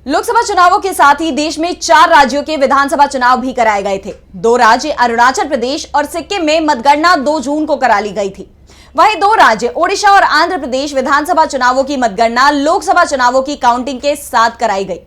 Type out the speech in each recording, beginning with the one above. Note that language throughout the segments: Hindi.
लोकसभा चुनावों के साथ ही देश में 4 राज्यों के विधानसभा चुनाव भी कराए गए थे। 2 राज्य अरुणाचल प्रदेश और सिक्किम में मतगणना 2 जून को करा ली गई थी। वहीं 2 राज्य ओडिशा और आंध्र प्रदेश विधानसभा चुनावों की मतगणना लोकसभा चुनावों की काउंटिंग के साथ कराई गई।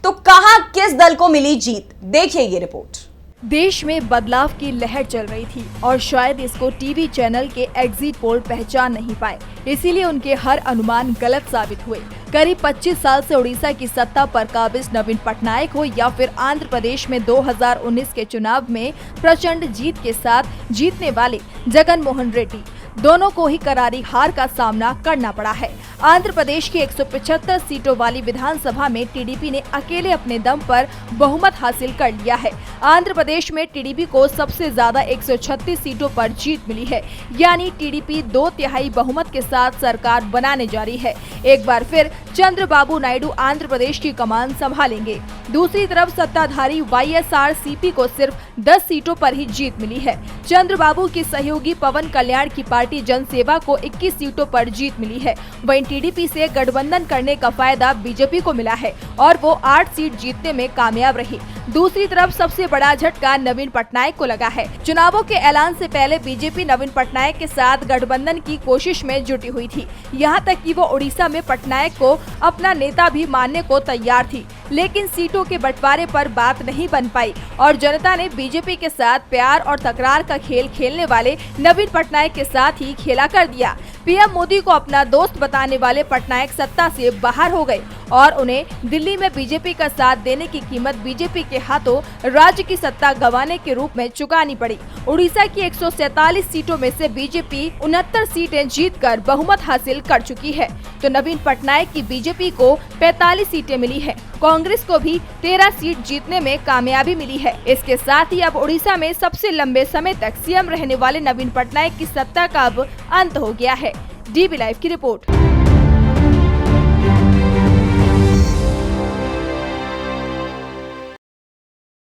तो कहां किस दल को मिली जीत, देखिए ये रिपोर्ट। देश में बदलाव की लहर चल रही थी और शायद इसको टीवी चैनल के एग्जिट पोल पहचान नहीं पाए, इसीलिए उनके हर अनुमान गलत साबित हुए। करीब 25 साल से उड़ीसा की सत्ता पर काबिज नवीन पटनायक हो या फिर आंध्र प्रदेश में 2019 के चुनाव में प्रचंड जीत के साथ जीतने वाले जगन मोहन रेड्डी, दोनों को ही करारी हार का सामना करना पड़ा है। आंध्र प्रदेश की 175 सीटों वाली विधानसभा में टीडीपी ने अकेले अपने दम पर बहुमत हासिल कर लिया है। आंध्र प्रदेश में टीडीपी को सबसे ज्यादा 136 सीटों पर जीत मिली है, यानी टीडीपी 2/3 बहुमत के साथ सरकार बनाने जा रही है। एक बार फिर चंद्रबाबू नायडू आंध्र प्रदेश की कमान संभालेंगे। दूसरी तरफ सत्ताधारी वाईएसआरसीपी को सिर्फ 10 सीटों पर ही जीत मिली है। चंद्रबाबू की सहयोगी पवन कल्याण की पार्टी जनसेवा को 21 सीटों पर जीत मिली है। वहीं टीडीपी से गठबंधन करने का फायदा बीजेपी को मिला है और वो 8 सीट जीतने में कामयाब रही। दूसरी तरफ सबसे बड़ा झटका नवीन पटनायक को लगा है। चुनावों के ऐलान से पहले बीजेपी नवीन पटनायक के साथ गठबंधन की कोशिश में जुटी हुई थी। यहाँ तक कि वो उड़ीसा में पटनायक को अपना नेता भी मानने को तैयार थी, लेकिन सीटों के बंटवारे पर बात नहीं बन पाई और जनता ने बीजेपी के साथ प्यार और तकरार का खेल खेलने वाले नवीन पटनायक के साथ ही खेला कर दिया। पीएम मोदी को अपना दोस्त बताने वाले पटनायक सत्ता से बाहर हो गए और उन्हें दिल्ली में बीजेपी का साथ देने की कीमत बीजेपी के हाथों राज्य की सत्ता गंवाने के रूप में चुकानी पड़ी। उड़ीसा की 147 सीटों में से बीजेपी 69 सीटें जीतकर बहुमत हासिल कर चुकी है, तो नवीन पटनायक की बीजेपी को 45 सीटें मिली है। कांग्रेस को भी 13 सीट जीतने में कामयाबी मिली है। इसके साथ ही अब उड़ीसा में सबसे लंबे समय तक सीएम रहने वाले नवीन पटनायक की सत्ता का अब अंत हो गया है। डीबी लाइव की रिपोर्ट।